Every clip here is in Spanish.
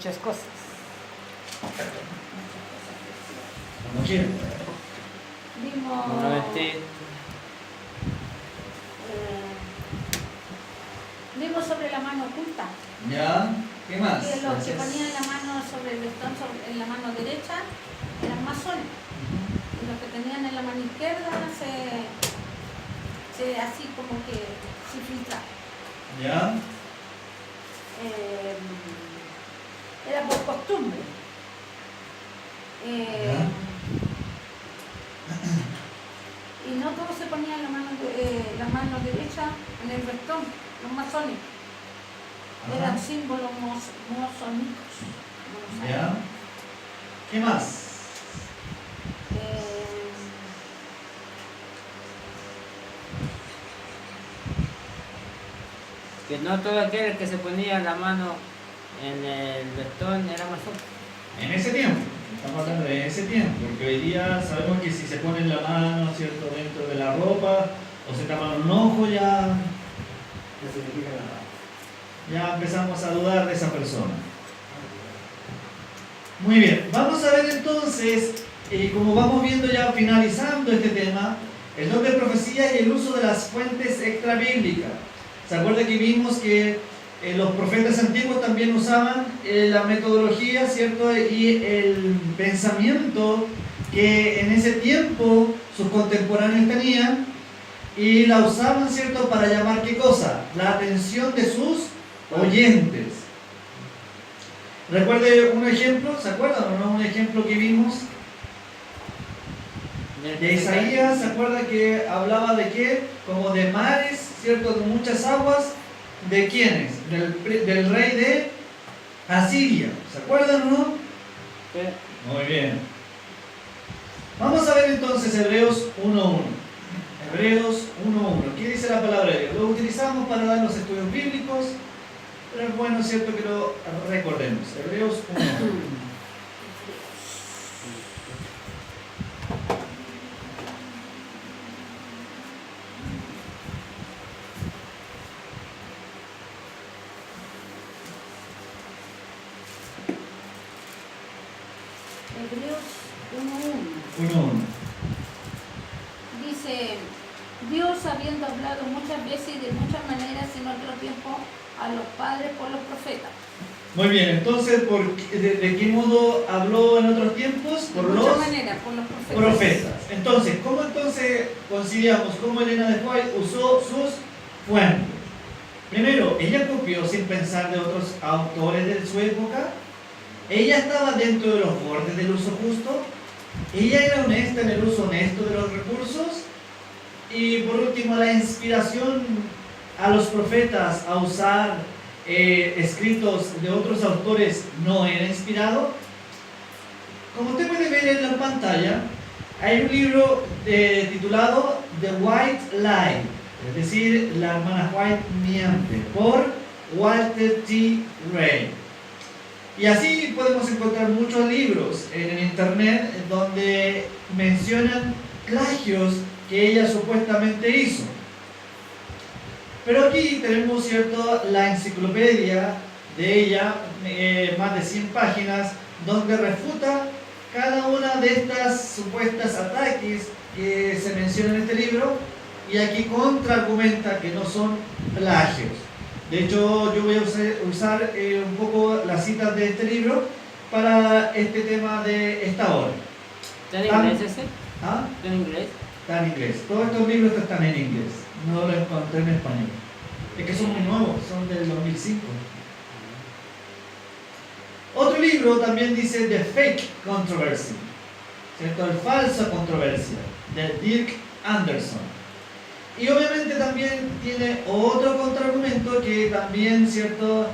muchas cosas. Como quieran. Vimos vimos sobre la mano oculta. ¿Ya? ¿Qué más? Que los que Gracias. ponían la mano sobre el listón en la mano derecha eran masones. Y los que tenían en la mano izquierda se así como que se filtraban. ¿Ya? Era por costumbre. ¿Ya? Y no todos se ponían la mano derecha en el restón, los masones. Ajá. Eran símbolos masónicos. ¿Ya? ¿Qué más? Que no todo aquel que se ponía la mano en el vestón era masón. En ese tiempo, estamos hablando de ese tiempo, porque hoy día sabemos que si se ponen la mano, ¿cierto?, dentro de la ropa, o se tapan un ojo, ya No significa nada. ya empezamos a dudar de esa persona. Muy bien, vamos a ver entonces, como vamos viendo ya finalizando este tema, el don de profecía y el uso de las fuentes extrabíblicas. ¿Se acuerda que vimos que los profetas antiguos también usaban la metodología, ¿cierto?, y el pensamiento que en ese tiempo sus contemporáneos tenían, y la usaban, ¿cierto?, para llamar ¿qué cosa? La atención de sus oyentes. Recuerde un ejemplo, ¿se acuerdan o no? Un ejemplo que vimos de Isaías, ¿se acuerda que hablaba de qué? Como de mares, ¿cierto?, de muchas aguas. ¿De quiénes? Del rey de Asiria. ¿Se acuerdan o no? Muy bien. Vamos a ver entonces Hebreos 1.1. Hebreos 1.1. ¿Qué dice la palabra de Dios? Lo utilizamos para dar los estudios bíblicos, pero es bueno, ¿cierto?, que lo recordemos. Hebreos 1.1. Hebreos 1.1 1.1. dice: Dios, habiendo hablado muchas veces y de muchas maneras en otro tiempo a los padres por los profetas. Muy bien, entonces, ¿de qué modo habló en otros tiempos? De Por muchas los maneras, por los profetas. profetas. Entonces, ¿cómo conciliamos cómo Elena de White usó sus fuentes? Primero, ella copió sin pensar de otros autores de su época. Ella estaba dentro de los bordes del uso justo. Ella era honesta en el uso honesto de los recursos. Y por último, la inspiración a los profetas a usar escritos de otros autores no era inspirado. Como usted puede ver en la pantalla, hay un libro titulado The White Lie, es decir, la hermana White miente, por Walter T. Ray. Y así podemos encontrar muchos libros en el internet donde mencionan plagios que ella supuestamente hizo. Pero aquí tenemos, ¿cierto?, la enciclopedia de ella, más de 100 páginas, donde refuta cada una de estas supuestas ataques que se mencionan en este libro, y aquí contraargumenta que no son plagios. De hecho, yo voy a usar un poco las citas de este libro para este tema de esta hora. ¿Está en inglés ese? ¿Ah? ¿Está en inglés? Está en inglés. Todos estos libros están en inglés. No los encontré en español. Es que son muy nuevos, son del 2005. Otro libro también dice The Fake Controversy, ¿cierto? El falsa controversia, de Dirk Anderson. Y obviamente también tiene otro contraargumento que también, ¿cierto?,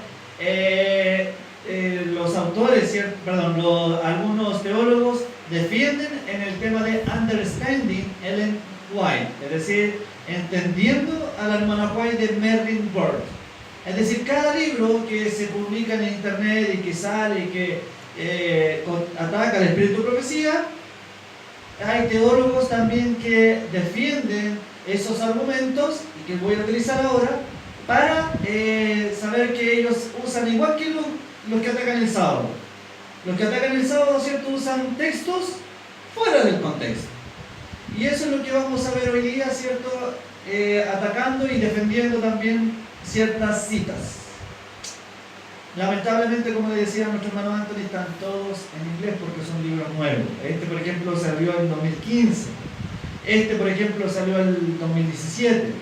los autores, algunos teólogos defienden en el tema de Understanding Ellen White, es decir, entendiendo a la hermana White de Merlin Bird. Es decir, cada libro que se publica en internet y que sale y que ataca al espíritu de profecía, hay teólogos también que defienden esos argumentos y que voy a utilizar ahora para saber que ellos usan, igual que los que atacan el sábado. Los que atacan el sábado, ¿cierto?, usan textos fuera del contexto. Y eso es lo que vamos a ver hoy día, ¿cierto?, atacando y defendiendo también ciertas citas. Lamentablemente, como le decía nuestro hermano Anthony, están todos en inglés porque son libros nuevos. Este, por ejemplo, salió en 2015. Este, por ejemplo, salió en 2017.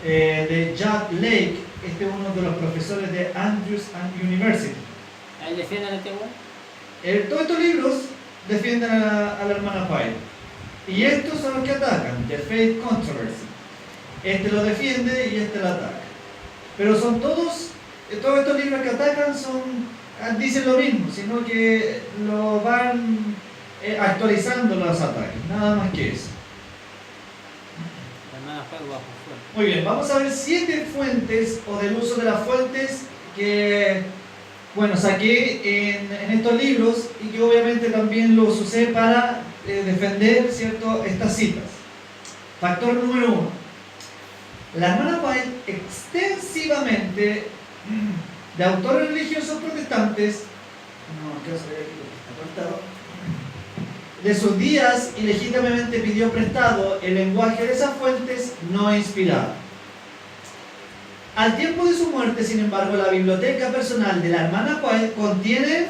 De Jack Lake. Este es uno de los profesores de Andrews University. ¿Él defiende la antigua? Todos estos libros defienden a la hermana White. Y estos son los que atacan, The Faith Controversy. Este lo defiende y este lo ataca. Pero son todos estos libros que atacan dicen lo mismo, sino que lo van actualizando los ataques, nada más que eso. Muy bien, vamos a ver 7 fuentes o del uso de las fuentes que, bueno, saqué en estos libros y que obviamente también los usé para defender, ¿cierto?, estas citas. Factor número 1. La hermana White extensivamente de autores religiosos protestantes, de sus días ilegítimamente pidió prestado el lenguaje de esas fuentes no inspirado. Al tiempo de su muerte, sin embargo, la biblioteca personal de la hermana White contiene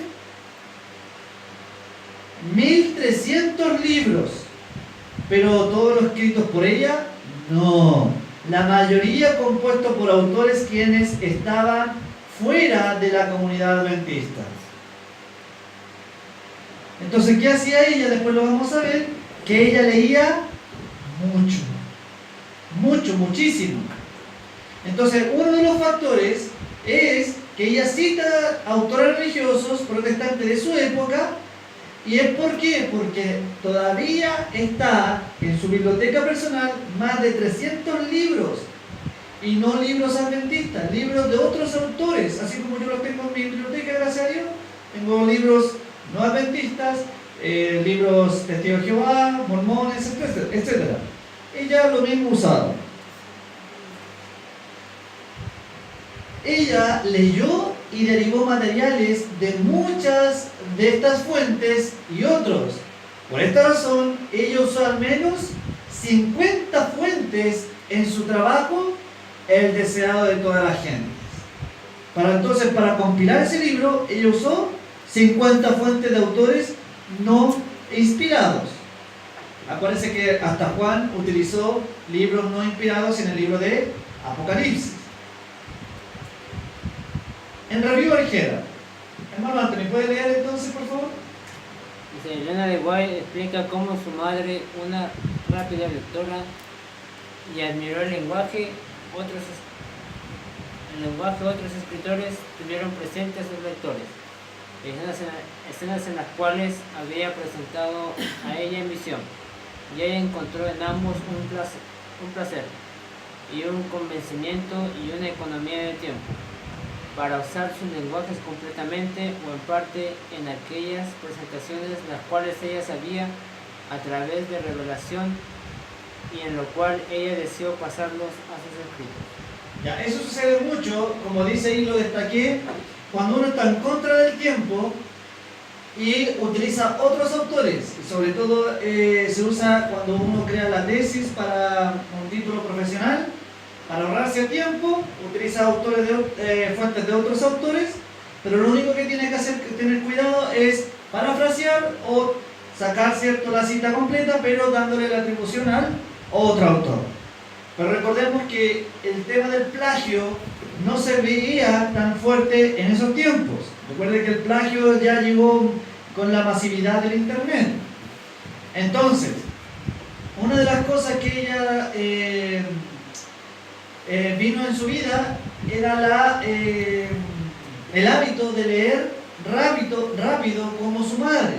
1300 libros, pero todos los escritos por ella, no. La mayoría compuestos por autores quienes estaban fuera de la comunidad adventista. Entonces, ¿qué hacía ella? Después lo vamos a ver, que ella leía muchísimo. Entonces, uno de los factores es que ella cita autores religiosos protestantes de su época. ¿Y es por qué? Porque todavía está en su biblioteca personal más de 300 libros. Y no libros adventistas, libros de otros autores. Así como yo los tengo en mi biblioteca, gracias a Dios. Tengo libros no adventistas, libros testigos de Jehová, mormones, etc. Ella lo mismo usaba. Ella leyó y derivó materiales de muchas de estas fuentes y otros. Por esta razón, ella usó al menos 50 fuentes en su trabajo, El deseado de todas las gentes. Para compilar ese libro, ella usó 50 fuentes de autores no inspirados. Acuérdense que hasta Juan utilizó libros no inspirados en el libro de Apocalipsis. En Review Origera. Hermano Anthony, ¿puede leer entonces, por favor? Dice, Elena de White explica cómo su madre, una rápida lectora, y admiró el lenguaje, otros escritores tuvieron presentes a sus lectores. Escenas en las cuales había presentado a ella en visión, y ella encontró en ambos un placer y un convencimiento y una economía de tiempo para usar sus lenguajes completamente o en parte en aquellas presentaciones las cuales ella sabía a través de revelación y en lo cual ella deseó pasarlos a sus escritos. Ya, eso sucede mucho, como dice ahí, lo destaqué, cuando uno está en contra del tiempo y utiliza otros autores, y sobre todo se usa cuando uno crea la tesis para un título profesional. Para ahorrarse tiempo, utiliza fuentes de otros autores, pero lo único que tiene que hacer, tener cuidado es parafrasear o sacar, ¿cierto?, la cita completa, pero dándole la atribución al otro autor. Pero recordemos que el tema del plagio no se veía tan fuerte en esos tiempos. Recuerden que el plagio ya llegó con la masividad del internet. Entonces, una de las cosas que ella vino en su vida era el hábito de leer rápido como su madre.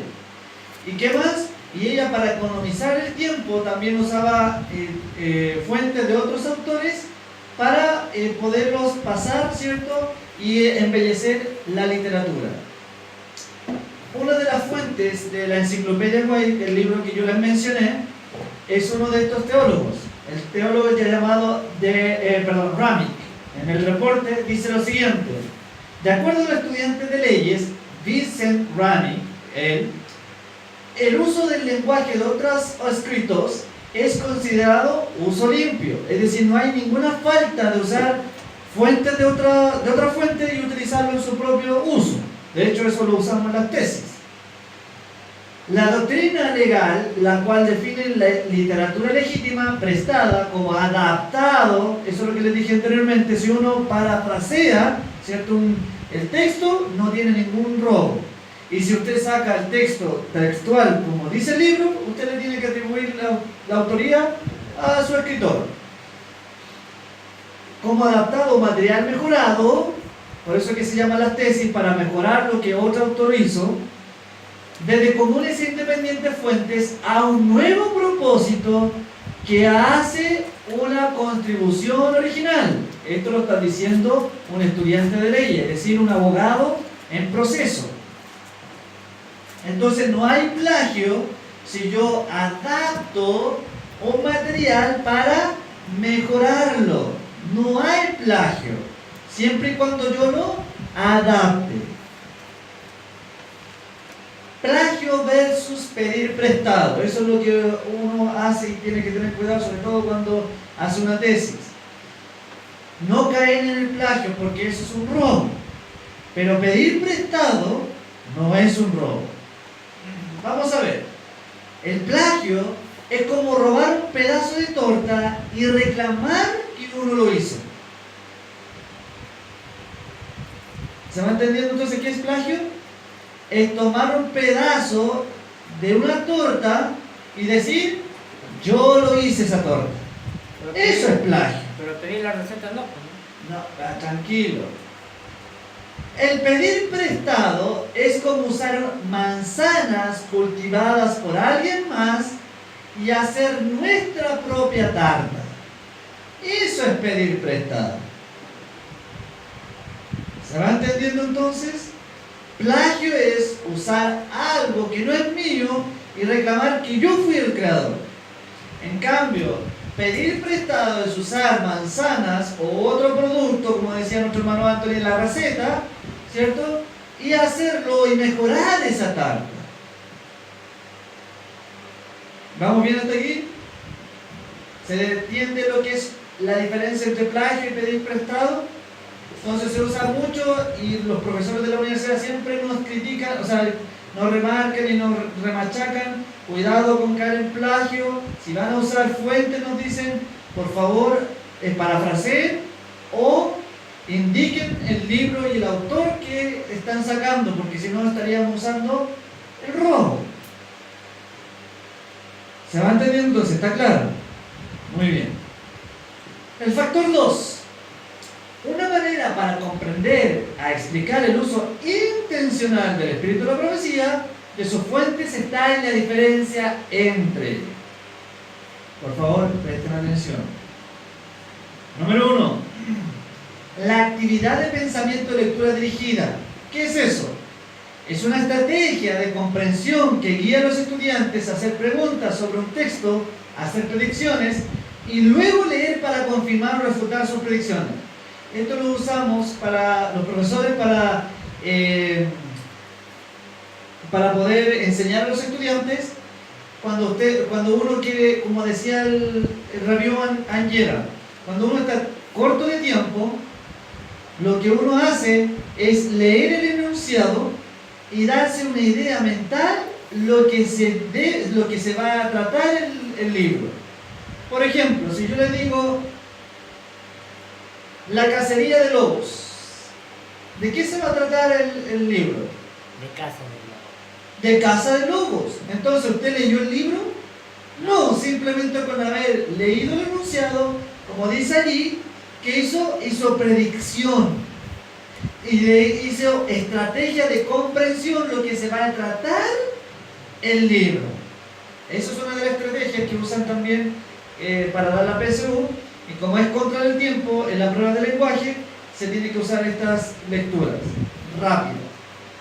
¿Y qué más? Y ella, para economizar el tiempo, también usaba fuentes de otros autores para poderlos pasar, ¿cierto?, y embellecer la literatura. Una de las fuentes de la Enciclopedia White, el libro que yo les mencioné, es uno de estos teólogos. El teólogo ya llamado Ramick. En el reporte dice lo siguiente: De acuerdo al estudiante de leyes, Vincent Rani, el uso del lenguaje de otros escritos es considerado uso limpio, es decir, no hay ninguna falta de usar fuentes de otra fuente y utilizarlo en su propio uso. De hecho, eso lo usamos en las tesis. La doctrina legal, la cual define la literatura legítima prestada como adaptado, eso es lo que les dije anteriormente, si uno parafrasea, ¿cierto? El texto no tiene ningún robo. Y si usted saca el texto textual como dice el libro, usted le tiene que atribuir la autoría a su escritor. Como adaptado o material mejorado, por eso es que se llama las tesis, para mejorar lo que otro autor hizo, desde comunes e independientes fuentes a un nuevo propósito que hace una contribución original. Esto lo está diciendo un estudiante de ley, es decir, un abogado en proceso. Entonces no hay plagio si yo adapto un material para mejorarlo. No hay plagio, siempre y cuando yo lo adapte. Plagio versus pedir prestado. Eso es lo que uno hace y tiene que tener cuidado, sobre todo cuando hace una tesis. No caer en el plagio, porque eso es un robo. Pero pedir prestado no es un robo. Vamos a ver. El plagio es como robar un pedazo de torta y reclamar que uno lo hizo. ¿Se va entendiendo entonces qué es plagio? Es tomar un pedazo de una torta y decir, yo lo hice esa torta. Eso es plagio. Pero pedir la receta no, pues, ¿no? No, tranquilo. El pedir prestado es como usar manzanas cultivadas por alguien más y hacer nuestra propia tarta. Eso es pedir prestado. ¿Se va entendiendo entonces? Plagio es usar algo que no es mío y reclamar que yo fui el creador. En cambio, pedir prestado es usar manzanas o otro producto, como decía nuestro hermano Anthony en la receta, ¿cierto? Y hacerlo y mejorar esa tarta. ¿Vamos bien hasta aquí? ¿Se entiende lo que es la diferencia entre plagio y pedir prestado? Entonces se usa mucho y los profesores de la universidad siempre nos critican, o sea, nos remarcan y nos remachacan, cuidado con caer en plagio, si van a usar fuentes nos dicen, por favor, parafraseen o indiquen el libro y el autor que están sacando, porque si no estaríamos usando el robo. ¿Se va entendiendo entonces? ¿Está claro? Muy bien. El factor 2. Una manera para comprender, a explicar el uso intencional del espíritu de la profecía, de sus fuentes, está en la diferencia entre. Por favor, presten atención. Número 1. La actividad de pensamiento y lectura dirigida. ¿Qué es eso? Es una estrategia de comprensión que guía a los estudiantes a hacer preguntas sobre un texto, a hacer predicciones y luego leer para confirmar o refutar sus predicciones. Esto lo usamos para los profesores para poder enseñar a los estudiantes cuando uno quiere, como decía el Rabbi Angela, cuando uno está corto de tiempo, lo que uno hace es leer el enunciado y darse una idea mental lo que se va a tratar el libro. Por ejemplo, si yo le digo la cacería de lobos, ¿de qué se va a tratar el libro? De caza de lobos. De caza de lobos. Entonces, ¿usted leyó el libro? No, simplemente con haber leído el enunciado, como dice allí, que hizo predicción y hizo estrategia de comprensión lo que se va a tratar el libro. Eso es una de las estrategias que usan también para dar la PSU, y como es contra el tiempo en la prueba de lenguaje, se tiene que usar estas lecturas rápidas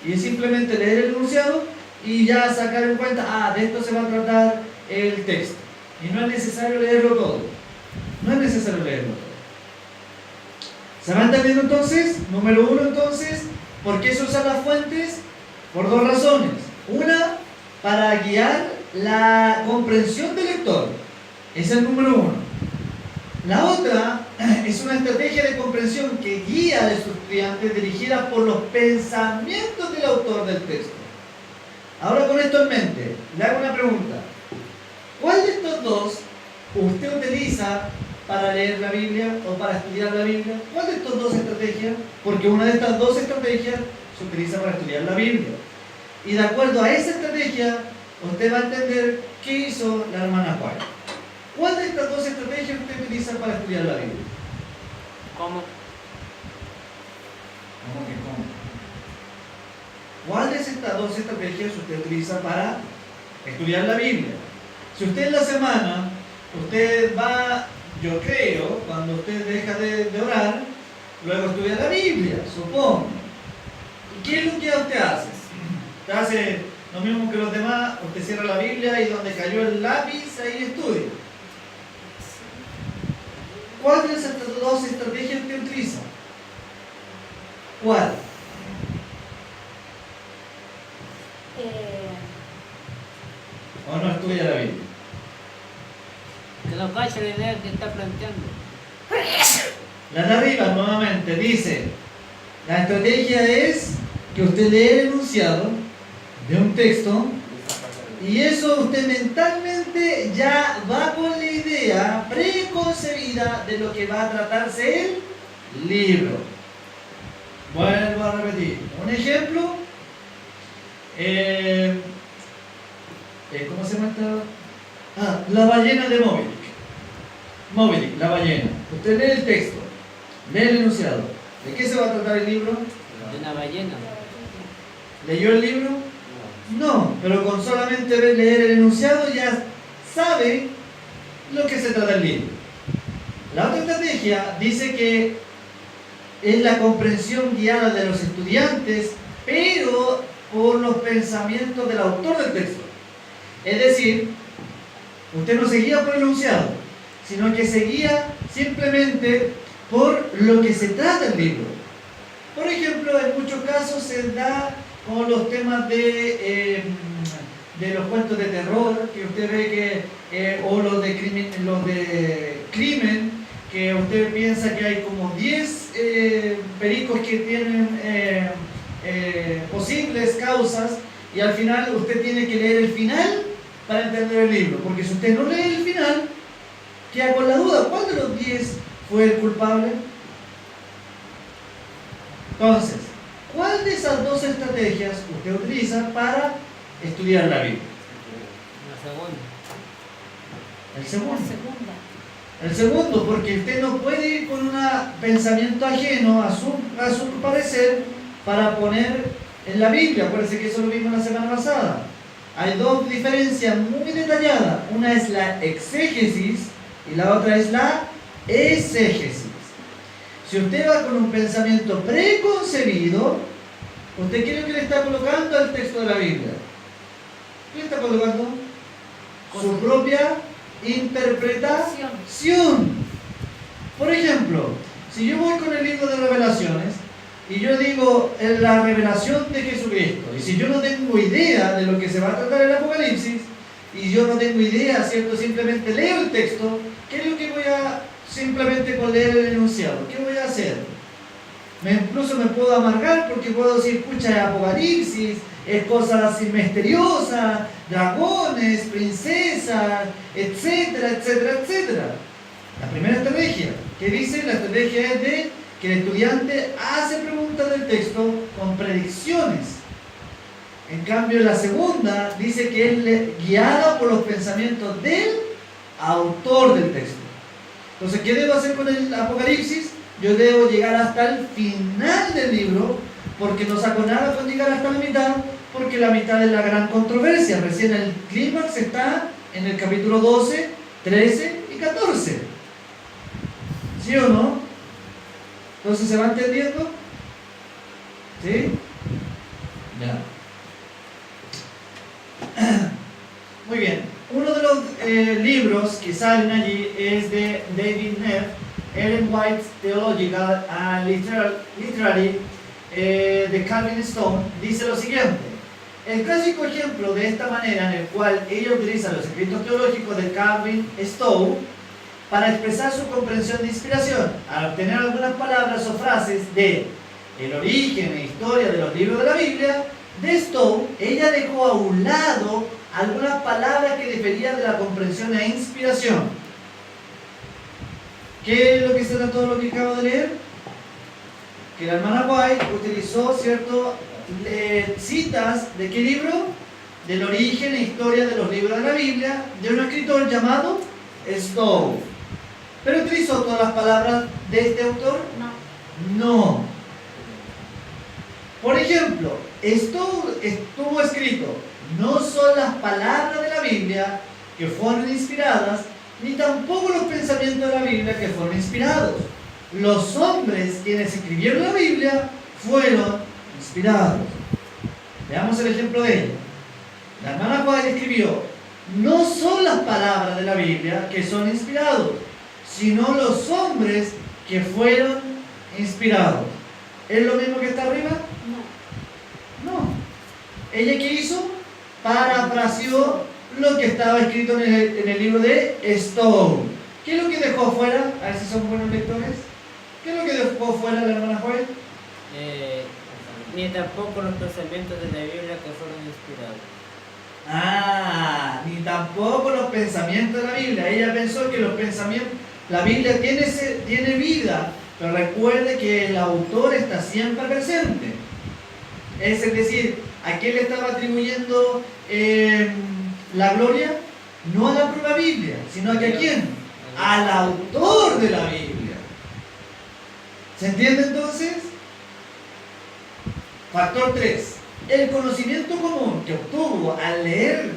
y es simplemente leer el enunciado y ya sacar en cuenta, de esto se va a tratar el texto, y no es necesario leerlo todo. No es necesario leerlo todo. ¿Se va entendiendo entonces? Número uno entonces, ¿por qué se usan las fuentes? Por dos razones. Una, para guiar la comprensión del lector. Ese es el número uno. La otra es una estrategia de comprensión que guía a los estudiantes dirigida por los pensamientos del autor del texto. Ahora, con esto en mente, le hago una pregunta. ¿Cuál de estos dos usted utiliza para leer la Biblia o para estudiar la Biblia? ¿Cuál de estas dos estrategias? Porque una de estas dos estrategias se utiliza para estudiar la Biblia. Y de acuerdo a esa estrategia, usted va a entender qué hizo la hermana Juan. ¿Cuál de estas dos estrategias usted utiliza para estudiar la Biblia? ¿Cómo? ¿Cómo que cómo? ¿Cuál de estas dos estrategias usted utiliza para estudiar la Biblia? Si usted en la semana, usted va, yo creo, cuando usted deja de orar, luego estudia la Biblia, supongo. ¿Y qué es lo que usted hace? Usted hace lo mismo que los demás, usted cierra la Biblia y donde cayó el lápiz, ahí estudia. ¿Cuál de esas dos estrategias usted utiliza? ¿Cuál? ¿O no estudia la Biblia? Que no cache la idea que está planteando. La de arriba nuevamente dice, la estrategia es que usted lee el enunciado de un texto y eso usted mentalmente ya va con la idea preconcebida de lo que va a tratarse el libro. Vuelvo a repetir. Un ejemplo. ¿Cómo se llama esta? La ballena de Moby Dick. Moby Dick, la ballena. Usted lee el texto, lee el enunciado. ¿De qué se va a tratar el libro? De una ballena. ¿Leyó el libro? No, pero con solamente leer el enunciado ya sabe lo que se trata el libro. La otra estrategia dice que es la comprensión guiada de los estudiantes, pero por los pensamientos del autor del texto. Es decir, usted no se guía por el enunciado, sino que se guía simplemente por lo que se trata el libro. Por ejemplo, en muchos casos se da con los temas de los cuentos de terror, que usted ve que, o los de crimen, que usted piensa que hay como 10 pericos que tienen posibles causas, y al final usted tiene que leer el final para entender el libro, porque si usted no lee el final, queda con la duda, ¿cuál de los 10 fue el culpable? Entonces, ¿cuál de esas dos estrategias usted utiliza para estudiar la Biblia? La segunda. El segundo. La segunda. El segundo, porque usted no puede ir con un pensamiento ajeno a su parecer para poner en la Biblia. Acuérdense que eso lo vimos la semana pasada. Hay dos diferencias muy detalladas. Una es la exégesis y la otra es la exégesis. Si usted va con un pensamiento preconcebido, ¿usted qué es lo que le está colocando al texto de la Biblia? ¿Qué le está colocando? Su propia interpretación. Por ejemplo, si yo voy con el libro de Revelaciones y yo digo la revelación de Jesucristo, y si yo no tengo idea de lo que se va a tratar el Apocalipsis, y yo no tengo idea, ¿cierto? Simplemente leo el texto, ¿qué es lo que voy a simplemente con leer el enunciado? ¿Qué voy a hacer? Incluso me puedo amargar porque puedo decir, pucha, es Apocalipsis, es cosas así misteriosas, dragones, princesas, etcétera, etcétera, etcétera. La primera estrategia, ¿qué dice? La estrategia es de que el estudiante hace preguntas del texto con predicciones. En cambio, la segunda dice que es guiada por los pensamientos del autor del texto. Entonces, ¿qué debo hacer con el Apocalipsis? Yo debo llegar hasta el final del libro, porque no saco nada con llegar hasta la mitad, porque la mitad es la gran controversia. Recién el clímax está en el capítulo 12, 13 y 14. ¿Sí o no? Entonces, ¿se va entendiendo? ¿Sí? Ya. Muy bien. Uno de los libros que salen allí es de David Neff, Ellen White's Theological and Literary de Calvin Stone, dice lo siguiente: el clásico ejemplo de esta manera en el cual ella utiliza los escritos teológicos de Calvin Stone para expresar su comprensión de inspiración, al obtener algunas palabras o frases de el origen e historia de los libros de la Biblia de Stone, ella dejó a un lado algunas palabras que diferían de la comprensión e inspiración. ¿Qué es lo que se trató de lo que acabo de leer? Que la hermana White utilizó, ¿cierto?, citas de qué libro? Del origen e historia de los libros de la Biblia, de un escritor llamado Stone. ¿Pero utilizó todas las palabras de este autor? No. Por ejemplo, estuvo escrito: no son las palabras de la Biblia que fueron inspiradas, ni tampoco los pensamientos de la Biblia que fueron inspirados. Los hombres quienes escribieron la Biblia fueron inspirados. Veamos el ejemplo de ella. La hermana White escribió: no son las palabras de la Biblia que son inspirados, sino los hombres que fueron inspirados. ¿Es lo mismo que está arriba? No. ¿Ella qué hizo? Parafraseó lo que estaba escrito en el libro de Stone. ¿Qué es lo que dejó fuera? A ver si son buenos lectores. ¿Qué es lo que dejó fuera la hermana White? Ni tampoco los pensamientos de la Biblia que fueron inspirados. Ni tampoco los pensamientos de la Biblia. Ella pensó que los pensamientos, la Biblia tiene vida, pero recuerde que el autor está siempre presente. Es decir, ¿a quién le estaba atribuyendo la gloria? No a la propia Biblia, sino a quién? Al autor de la Biblia. ¿Se entiende entonces? Factor 3. El conocimiento común que obtuvo al leer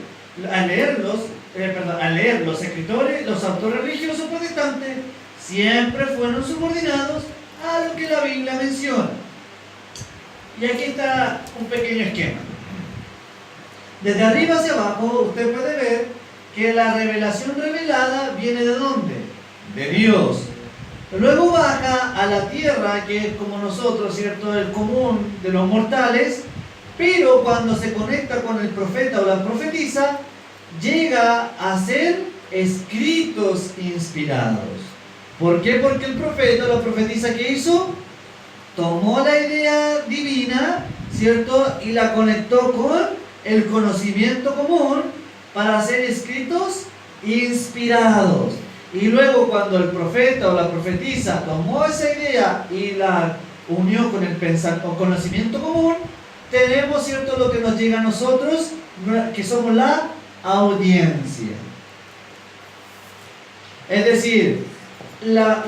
los escritores, los autores religiosos protestantes, siempre fueron subordinados a lo que la Biblia menciona. Y aquí está un pequeño esquema. Desde arriba hacia abajo usted puede ver que la revelación revelada viene ¿de dónde? De Dios. Luego baja a la tierra, que es como nosotros, ¿cierto?, el común de los mortales, pero cuando se conecta con el profeta o la profetisa, llega a ser escritos inspirados. ¿Por qué? Porque el profeta o la profetisa, ¿qué hizo? Tomó la idea divina, ¿cierto?, y la conectó con el conocimiento común para ser escritos inspirados. Y luego, cuando el profeta o la profetisa tomó esa idea y la unió con el conocimiento común, tenemos, ¿cierto?, lo que nos llega a nosotros, que somos la audiencia. Es decir, la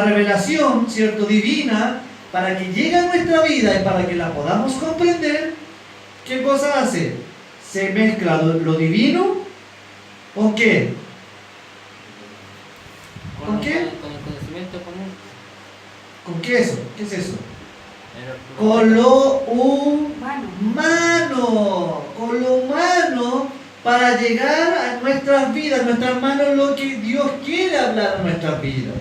revelación, ¿cierto?, divina, para que llegue a nuestra vida y para que la podamos comprender, ¿qué cosa hace? Se mezcla lo divino ¿con qué? ¿Con qué? Con el conocimiento común. ¿Con qué eso? ¿Qué es eso? Pero, Con lo humano. Con lo humano, para llegar a nuestras vidas, nuestras manos, lo que Dios quiere hablar a nuestras vidas.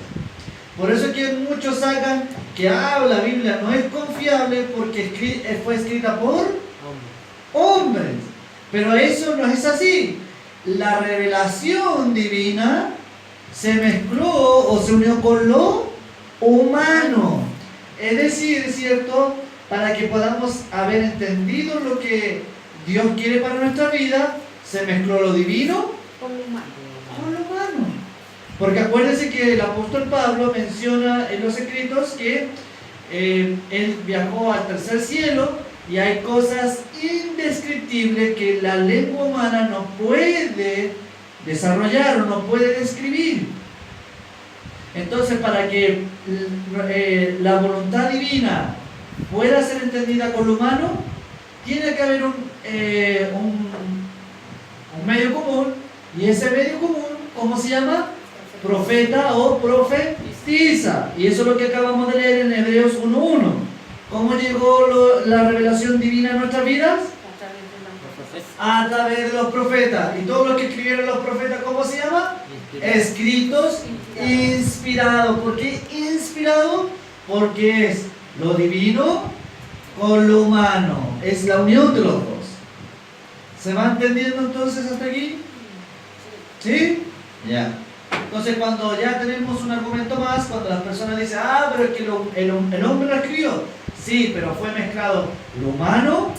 Por eso es que muchos sacan que la Biblia no es confiable porque fue escrita por hombres. Pero eso no es así. La revelación divina se mezcló o se unió con lo humano. Es decir, ¿cierto?, para que podamos haber entendido lo que Dios quiere para nuestra vida, se mezcló lo divino Con lo humano. con lo humano. Porque acuérdense que el apóstol Pablo menciona en los escritos que él viajó al tercer cielo y hay cosas indescriptibles que la lengua humana no puede desarrollar o no puede describir. Entonces, para que la voluntad divina pueda ser entendida con lo humano, tiene que haber un medio común, y ese medio común, ¿cómo se llama? Profeta o profetisa. Y eso es lo que acabamos de leer en Hebreos 1:1. ¿Cómo llegó la revelación divina a nuestras vidas? A través de los profetas. Y todos los que escribieron los profetas, ¿cómo se llama? Escritos, inspirados. ¿Por qué inspirado? Porque es lo divino con lo humano. Es la unión de los dos. ¿Se va entendiendo entonces hasta aquí? ¿Sí? Ya. Entonces cuando ya tenemos un argumento más, cuando las personas dicen, pero es que el hombre lo escribió. Sí, pero fue mezclado lo humano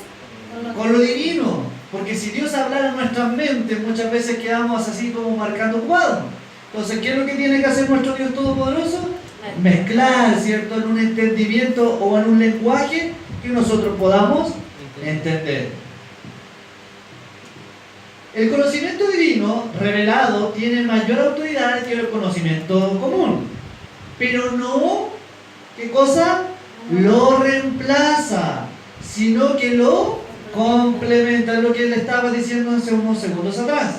con lo divino. Porque si Dios hablara en nuestras mentes, muchas veces quedamos así como marcando un cuadro. Entonces, ¿qué es lo que tiene que hacer nuestro Dios Todopoderoso? Mezclar, ¿cierto? En un entendimiento o en un lenguaje que nosotros podamos entender. El conocimiento divino revelado tiene mayor autoridad que el conocimiento común. Pero no, ¿qué cosa? Lo reemplaza, sino que lo complementa. Lo que le estaba diciendo hace unos segundos atrás.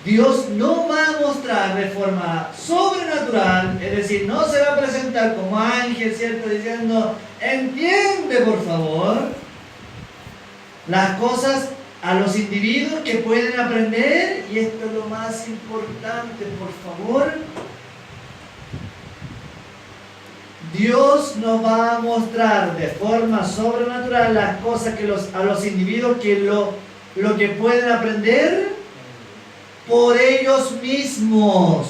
Dios no va a mostrar de forma sobrenatural, es decir, no se va a presentar como ángel, ¿cierto? Diciendo, entiende por favor las cosas a los individuos que pueden aprender, y esto es lo más importante, por favor. Dios nos va a mostrar de forma sobrenatural las cosas que a los individuos que lo que pueden aprender por ellos mismos.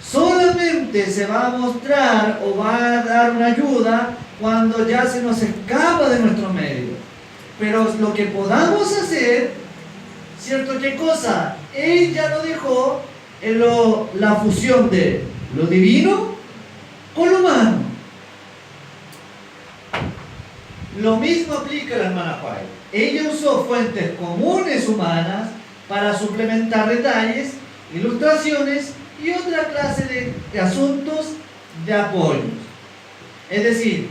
Solamente se va a mostrar o va a dar una ayuda cuando ya se nos escapa de nuestro medio. Pero lo que podamos hacer, ¿cierto? ¿Qué cosa? Él ya lo dejó en la fusión de lo divino con lo humano. Lo mismo aplica a la hermana White. Ella usó fuentes comunes humanas para suplementar detalles, ilustraciones y otra clase de asuntos de apoyo. Es decir,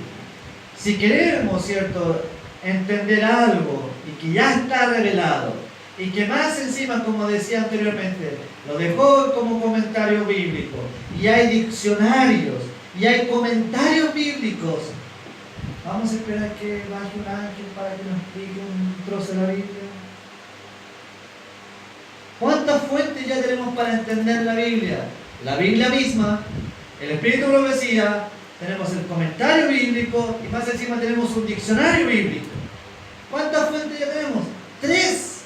si queremos, ¿cierto?, entender algo y que ya está revelado y que más encima, como decía anteriormente, lo dejó como comentario bíblico, y hay diccionarios y hay comentarios bíblicos, vamos a esperar que baje un ángel para que nos explique un trozo de la Biblia. ¿Cuántas fuentes ya tenemos para entender la Biblia? La Biblia misma, el Espíritu de Profecía, tenemos el comentario bíblico y más encima tenemos un diccionario bíblico. ¿Cuántas fuentes ya tenemos? 3.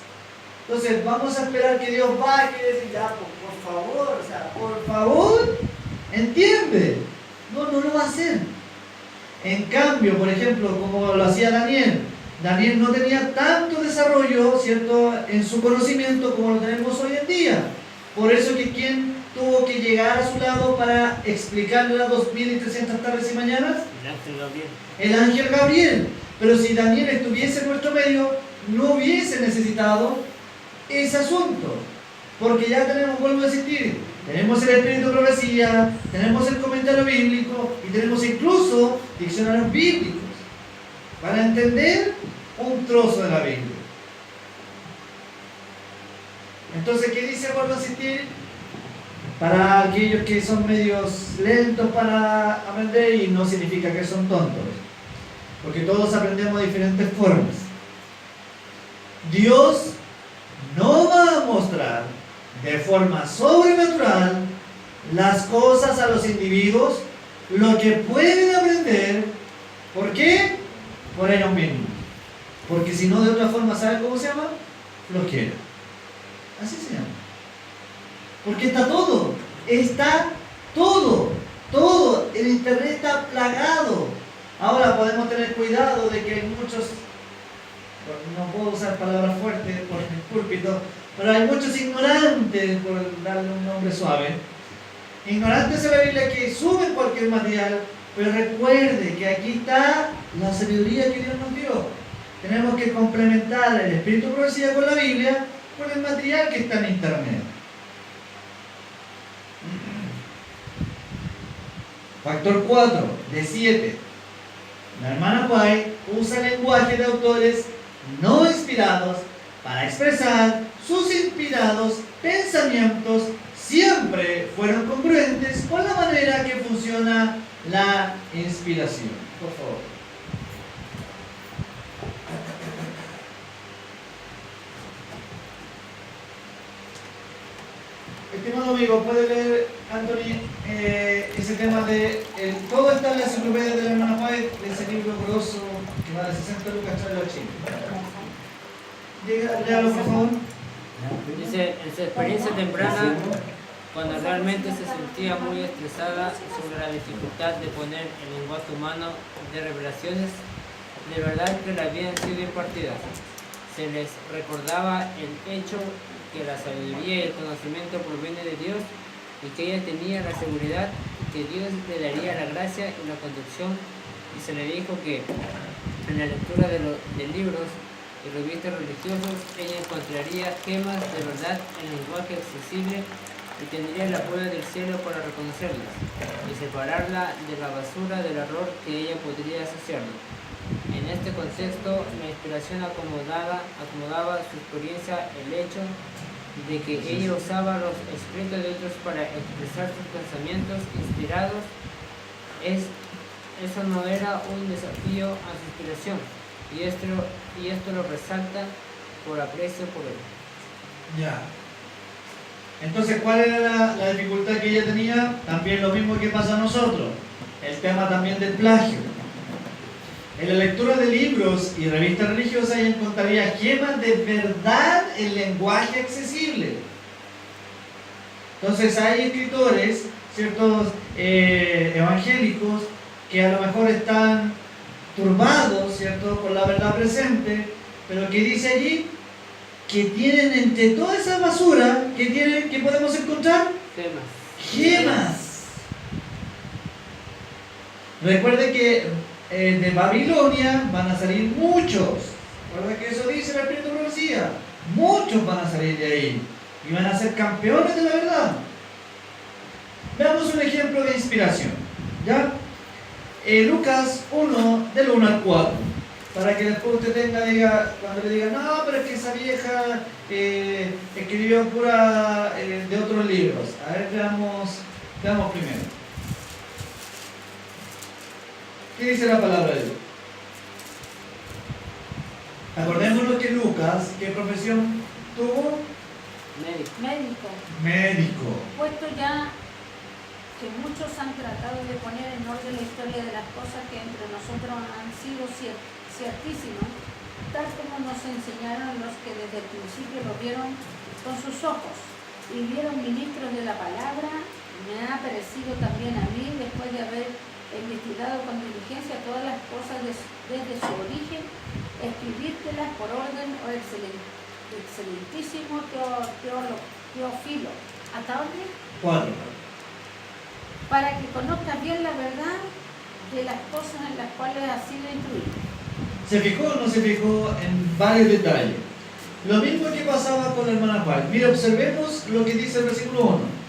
Entonces vamos a esperar que Dios baje y decir, ya, por favor, o sea, por favor, entiende. No lo va a hacer. En cambio, por ejemplo, como lo hacía Daniel no tenía tanto desarrollo, ¿cierto?, en su conocimiento como lo tenemos hoy en día. Por eso que quien tuvo que llegar a su lado para explicarle las 2300 tardes y mañanas, el ángel Gabriel. Pero si Daniel estuviese en nuestro medio, no hubiese necesitado ese asunto, porque ya tenemos, vuelvo a insistir, tenemos el Espíritu de Profecía, tenemos el comentario bíblico y tenemos incluso diccionarios bíblicos para entender un trozo de la Biblia. Entonces, ¿qué dice? Vuelvo a insistir, para aquellos que son medios lentos para aprender, y no significa que son tontos, porque todos aprendemos de diferentes formas. Dios no va a mostrar de forma sobrenatural las cosas a los individuos, lo que pueden aprender. ¿Por qué? Por ellos mismos. Porque si no, de otra forma, ¿saben cómo se llama? Flojera. Así se llama. Porque está todo. Está todo. Todo. El internet está plagado. Ahora podemos tener cuidado de que hay muchos, no puedo usar palabras fuertes por el púlpito, pero hay muchos ignorantes, por darle un nombre suave, ignorantes de la Biblia que suben cualquier material, pero recuerde que aquí está la sabiduría que Dios nos dio. Tenemos que complementar el Espíritu de Profecía con la Biblia, con el material que está en internet. Factor 4, de 7. La hermana White usa lenguaje de autores no inspirados para expresar sus inspirados pensamientos. Siempre fueron congruentes con la manera que funciona la inspiración. Por favor. Estimado amigo, ¿puede leer, Anthony, ese tema de... todo está en la enciclopedia de la hermana White, de ese libro grosso que vale 60 lucas, trae los chicos. Léalo, por favor. Dice, en su experiencia temprana, cuando realmente se sentía muy estresada sobre la dificultad de poner el lenguaje humano de revelaciones, de verdad que le habían sido impartidas. Se les recordaba el hecho que la sabiduría y el conocimiento proviene de Dios y que ella tenía la seguridad que Dios le daría la gracia y la conducción, y se le dijo que en la lectura de libros y revistas religiosos ella encontraría gemas de verdad en lenguaje accesible y tendría el apoyo del cielo para reconocerlas y separarla de la basura del error que ella podría asociarlo. En este contexto, la inspiración acomodaba su experiencia el hecho de que ella usaba los escritos de otros para expresar sus pensamientos inspirados. Eso no era un desafío a su inspiración, y esto lo resalta por aprecio por él. Ya. Entonces, ¿cuál era la dificultad que ella tenía? También lo mismo que pasa a nosotros. El tema también del plagio. En la lectura de libros y revistas religiosas ella encontraría gemas de verdad en lenguaje accesible. Entonces hay escritores, ciertos evangélicos, que a lo mejor están turbados, ¿cierto?, por la verdad presente, pero que dice allí que tienen entre toda esa basura que podemos encontrar gemas. Recuerde que de Babilonia van a salir muchos. Recuerda que eso dice el Espíritu de Profecía. Muchos van a salir de ahí y van a ser campeones de la verdad. Veamos un ejemplo de inspiración, ¿ya? Lucas 1, del 1 al 4, para que después usted diga, cuando le diga, no, pero es que esa vieja escribió pura de otros libros. A ver, veamos primero. ¿Qué dice la palabra de Dios? Acordémonos que Lucas, ¿qué profesión tuvo? Médico. Puesto ya que muchos han tratado de poner en orden la historia de las cosas que entre nosotros han sido ciertísimas, tal como nos enseñaron los que desde el principio lo vieron con sus ojos y vieron ministros de la palabra, me ha parecido también a mí, después de haber investigado con diligencia todas las cosas desde su origen, escribírtelas por orden, oh excelentísimo Teófilo. ¿Hasta dónde? 4. Para que conozcas bien la verdad de las cosas en las cuales has sido instruido. ¿Se fijó o no se fijó en varios detalles? Lo mismo que pasaba con la hermana Juan. Mira, observemos lo que dice el versículo 1.